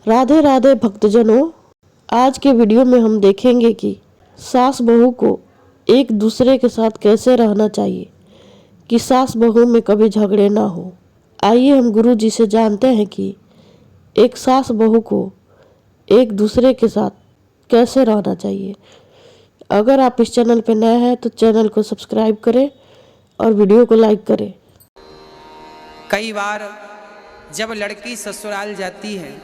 राधे राधे भक्तजनों, आज के वीडियो में हम देखेंगे कि सास बहू को एक दूसरे के साथ कैसे रहना चाहिए कि सास बहू में कभी झगड़े ना हो। आइए हम गुरु जी से जानते हैं कि एक सास बहू को एक दूसरे के साथ कैसे रहना चाहिए। अगर आप इस चैनल पर नए हैं तो चैनल को सब्सक्राइब करें और वीडियो को लाइक करें। कई बार जब लड़की ससुराल जाती है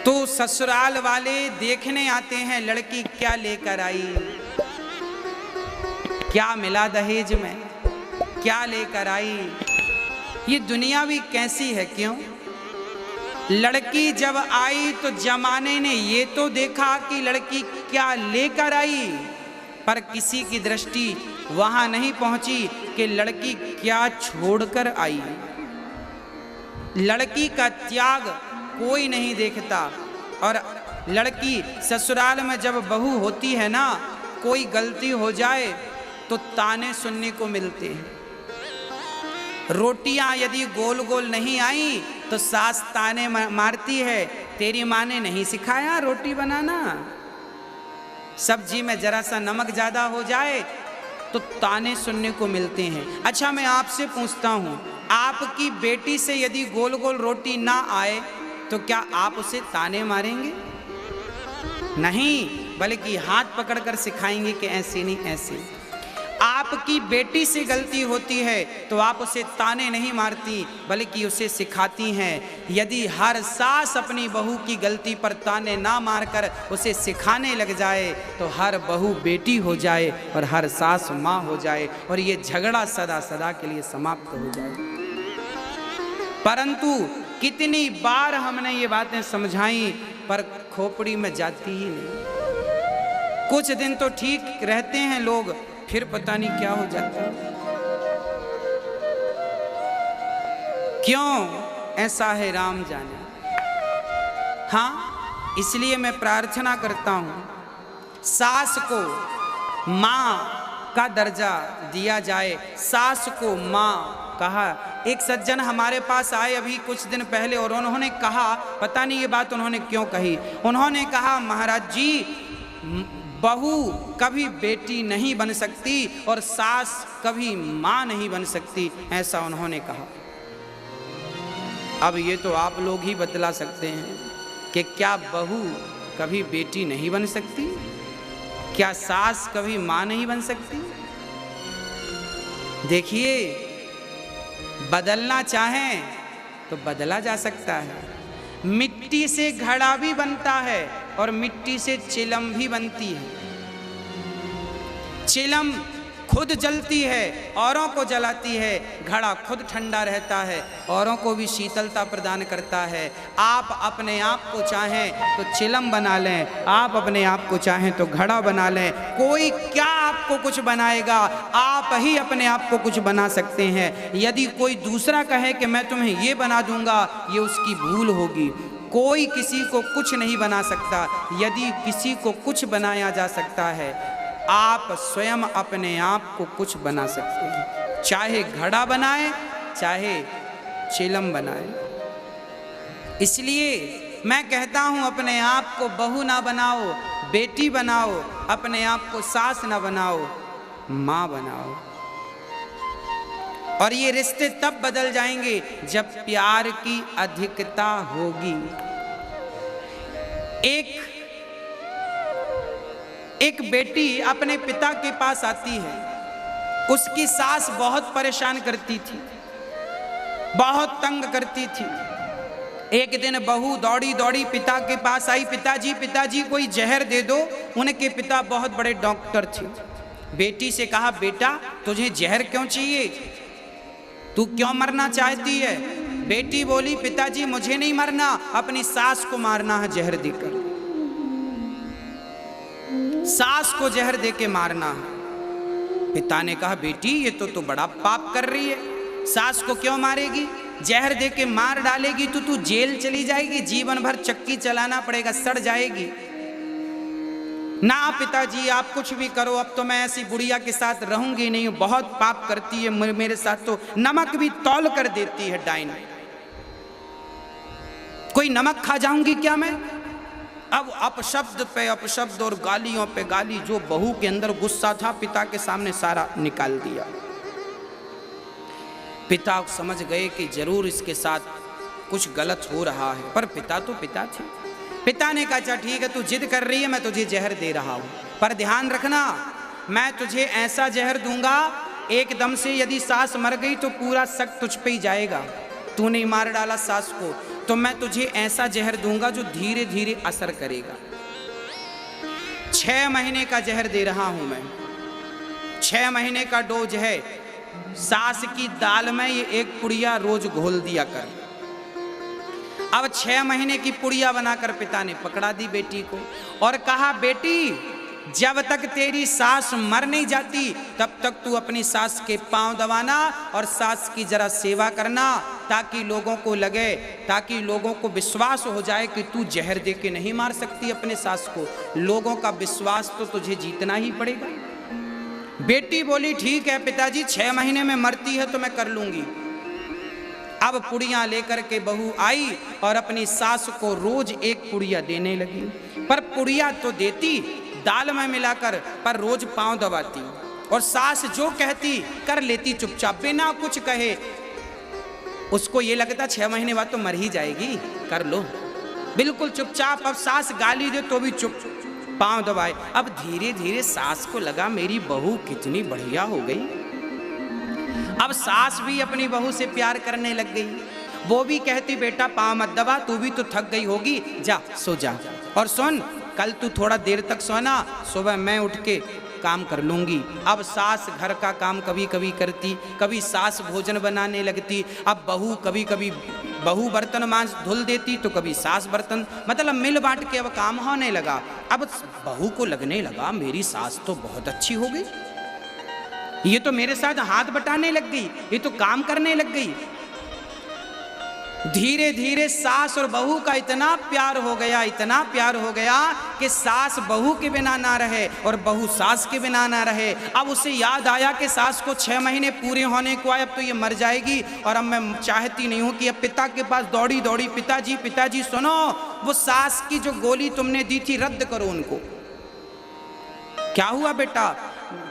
तो ससुराल वाले देखने आते हैं लड़की क्या लेकर आई, क्या मिला दहेज में, क्या लेकर आई। ये दुनिया भी कैसी है। क्यों? लड़की जब आई तो जमाने ने ये तो देखा कि लड़की क्या लेकर आई, पर किसी की दृष्टि वहां नहीं पहुंची कि लड़की क्या छोड़कर आई। लड़की का त्याग कोई नहीं देखता। और लड़की ससुराल में जब बहू होती है ना, कोई गलती हो जाए तो ताने सुनने को मिलते हैं। रोटियां यदि गोल गोल नहीं आई तो सास ताने मारती है, तेरी माँ ने नहीं सिखाया रोटी बनाना। सब्जी में जरा सा नमक ज्यादा हो जाए तो ताने सुनने को मिलते हैं। अच्छा, मैं आपसे पूछता हूं, आपकी बेटी से यदि गोल गोल रोटी ना आए तो क्या आप उसे ताने मारेंगे? नहीं, बल्कि हाथ पकड़कर सिखाएंगे कि ऐसे नहीं ऐसे। आपकी बेटी से गलती होती है तो आप उसे ताने नहीं मारती बल्कि उसे सिखाती हैं। यदि हर सास अपनी बहू की गलती पर ताने ना मारकर उसे सिखाने लग जाए तो हर बहू बेटी हो जाए और हर सास माँ हो जाए और ये झगड़ा सदा सदा के लिए समाप्त हो जाए। परंतु कितनी बार हमने ये बातें समझाई पर खोपड़ी में जाती ही नहीं। कुछ दिन तो ठीक रहते हैं लोग, फिर पता नहीं क्या हो जाता है। क्यों ऐसा है राम जाने। हाँ, इसलिए मैं प्रार्थना करता हूं सास को माँ का दर्जा दिया जाए, सास को माँ कहा। एक सज्जन हमारे पास आए अभी कुछ दिन पहले और उन्होंने कहा, पता नहीं ये बात उन्होंने क्यों कही, उन्होंने कहा महाराज जी, बहू कभी बेटी नहीं बन सकती और सास कभी माँ नहीं बन सकती, ऐसा उन्होंने कहा। अब ये तो आप लोग ही बतला सकते हैं कि क्या बहू कभी बेटी नहीं बन सकती? क्या सास कभी माँ नहीं बन सकती? देखिए, बदलना चाहें तो बदला जा सकता है। मिट्टी से घड़ा भी बनता है और मिट्टी से चिलम भी बनती है। चिलम खुद जलती है, औरों को जलाती है। घड़ा खुद ठंडा रहता है, औरों को भी शीतलता प्रदान करता है। आप अपने आप को चाहें तो चिलम बना लें, आप अपने आप को चाहें तो घड़ा बना लें। कोई क्या आपको कुछ बनाएगा, आप ही अपने आप को कुछ बना सकते हैं। यदि कोई दूसरा कहे कि मैं तुम्हें ये बना दूंगा, ये उसकी भूल होगी। कोई किसी को कुछ नहीं बना सकता। यदि किसी को कुछ बनाया जा सकता है, आप स्वयं अपने आप को कुछ बना सकते हैं। चाहे घड़ा बनाए, चाहे चिलम बनाए। इसलिए मैं कहता हूं, अपने आप को बहू ना बनाओ, बेटी बनाओ। अपने आप को सास ना बनाओ, माँ बनाओ। और ये रिश्ते तब बदल जाएंगे जब प्यार की अधिकता होगी। एक बेटी अपने पिता के पास आती है। उसकी सास बहुत परेशान करती थी, बहुत तंग करती थी। एक दिन बहू दौड़ी दौड़ी पिता के पास आई, पिताजी पिताजी कोई जहर दे दो। उनके पिता बहुत बड़े डॉक्टर थे। बेटी से कहा, बेटा तुझे जहर क्यों चाहिए, तू क्यों मरना चाहती है? बेटी बोली, पिताजी मुझे नहीं मरना, अपनी सास को मारना है जहर देकर। सास को जहर देके मारना है। पिता ने कहा, बेटी ये तो बड़ा पाप कर रही है, सास को क्यों मारेगी? जहर देके मार डालेगी तो तू जेल चली जाएगी, जीवन भर चक्की चलाना पड़ेगा, सड़ जाएगी। ना पिताजी आप कुछ भी करो, अब तो मैं ऐसी बुढ़िया के साथ रहूंगी नहीं, बहुत पाप करती है मेरे साथ, तो नमक भी तौल कर देती है डाइन। कोई नमक खा जाऊंगी क्या मैं? अब अपशब्द पे अपशब्द और गालियों पे गाली, जो बहू के अंदर गुस्सा था पिता के सामने सारा निकाल दिया। पिता समझ गए कि जरूर इसके साथ कुछ गलत हो रहा है, पर पिता तो पिता थे। पिता ने कहा अच्छा ठीक है, तू जिद कर रही है, मैं तुझे जहर दे रहा हूं, पर ध्यान रखना मैं तुझे ऐसा जहर दूंगा एकदम से यदि सास मर गई तो पूरा शक तुझ पे ही जाएगा। तूने मार डाला सास को, तो मैं तुझे ऐसा जहर दूंगा जो धीरे धीरे असर करेगा। 6 महीने का जहर दे रहा हूं मैं, 6 महीने का डोज है। सास की दाल में ये एक पुड़िया रोज घोल दिया कर। अब 6 महीने की पुड़िया बनाकर पिता ने पकड़ा दी बेटी को और कहा बेटी जब तक तेरी सास मर नहीं जाती तब तक तू अपनी सास के पांव दबाना और सास की जरा सेवा करना, ताकि लोगों को लगे, ताकि लोगों को विश्वास हो जाए कि तू जहर दे के नहीं मार सकती अपने सास को। लोगों का विश्वास तो तुझे जीतना ही पड़ेगा। बेटी बोली ठीक है पिताजी, 6 महीने में मरती है तो मैं कर लूंगी। अब पुड़िया लेकर के बहू आई और अपनी सास को रोज एक पुड़िया देने लगी, पर पुड़िया तो देती दाल में मिलाकर, पर रोज पांव दबाती और सास जो कहती कर लेती चुपचाप बिना कुछ कहे। उसको ये लगता 6 महीने बाद तो मर ही जाएगी, कर लो, बिल्कुल चुपचाप। अब सास गाली दे तो भी चुप, पांव दबाए। अब धीरे धीरे सास को लगा मेरी बहू कितनी बढ़िया हो गई। अब सास भी अपनी बहू से प्यार करने लग गई। वो भी कहती बेटा पांव मत दबा, तू भी तो थक गई होगी, जा सो जा। और सुन कल तू थोड़ा देर तक सोना, सुबह मैं उठ के काम कर लूंगी। अब सास घर का काम कभी कभी करती, कभी सास भोजन बनाने लगती। अब बहू कभी कभी बहू बर्तन मांज धुल देती तो कभी सास बर्तन, मतलब मिल बांट के अब काम होने लगा। अब बहू को लगने लगा मेरी सास तो बहुत अच्छी हो गई, ये तो मेरे साथ हाथ बटाने लग गई, ये तो काम करने लग गई। धीरे धीरे सास और बहू का इतना प्यार हो गया, इतना प्यार हो गया कि सास बहू के बिना ना रहे और बहू सास के बिना ना रहे। अब उसे याद आया कि सास को 6 महीने पूरे होने को आए, अब तो ये मर जाएगी और अब मैं चाहती नहीं हूं कि अब पिता के पास दौड़ी दौड़ी पिताजी पिताजी सुनो, वो सास की जो गोली तुमने दी थी रद्द करो उनको। क्या हुआ बेटा?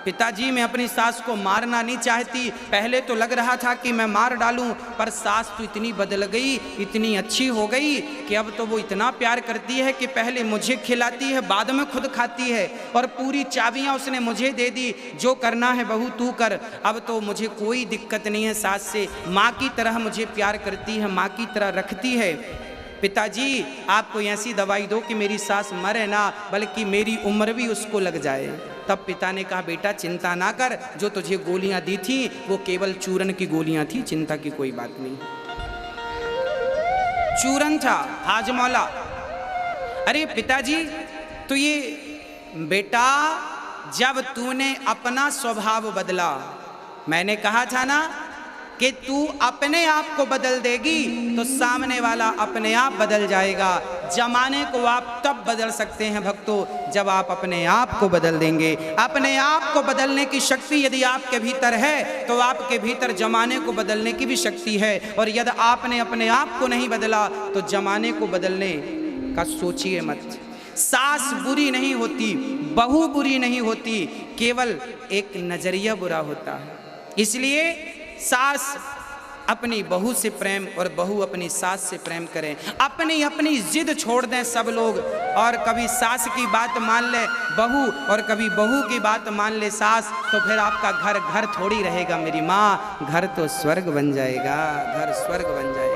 पिताजी मैं अपनी सास को मारना नहीं चाहती, पहले तो लग रहा था कि मैं मार डालूं, पर सास तो इतनी बदल गई, इतनी अच्छी हो गई कि अब तो वो इतना प्यार करती है कि पहले मुझे खिलाती है, बाद में खुद खाती है और पूरी चाबियां उसने मुझे दे दी, जो करना है बहू तू कर। अब तो मुझे कोई दिक्कत नहीं है सास से, माँ की तरह मुझे प्यार करती है, माँ की तरह रखती है। पिताजी आप कोई ऐसी दवाई दो कि मेरी सास मरे ना, बल्कि मेरी उम्र भी उसको लग जाए। तब पिता ने कहा बेटा चिंता ना कर, जो तुझे गोलियां दी थी वो केवल चूरन की गोलियां थी, चिंता की कोई बात नहीं। चूरन था हाजमौला। अरे पिताजी तो ये बेटा जब तूने अपना स्वभाव बदला, मैंने कहा था ना कि तू अपने आप को बदल देगी तो सामने वाला अपने आप बदल जाएगा। जमाने को आप तब बदल सकते हैं भक्तों जब आप अपने आप को बदल देंगे। अपने आप को बदलने की शक्ति यदि आपके भीतर है तो आपके भीतर जमाने को बदलने की भी शक्ति है, और यदि आपने अपने आप को नहीं बदला तो जमाने को बदलने का सोचिए मत। सास बुरी नहीं होती, बहू बुरी नहीं होती, केवल एक नजरिया बुरा होता है। इसलिए सास अपनी बहू से प्रेम और बहू अपनी सास से प्रेम करें। अपनी अपनी जिद छोड़ दें सब लोग, और कभी सास की बात मान ले बहू और कभी बहू की बात मान ले सास, तो फिर आपका घर घर थोड़ी रहेगा मेरी माँ, घर तो स्वर्ग बन जाएगा, घर स्वर्ग बन जाएगा।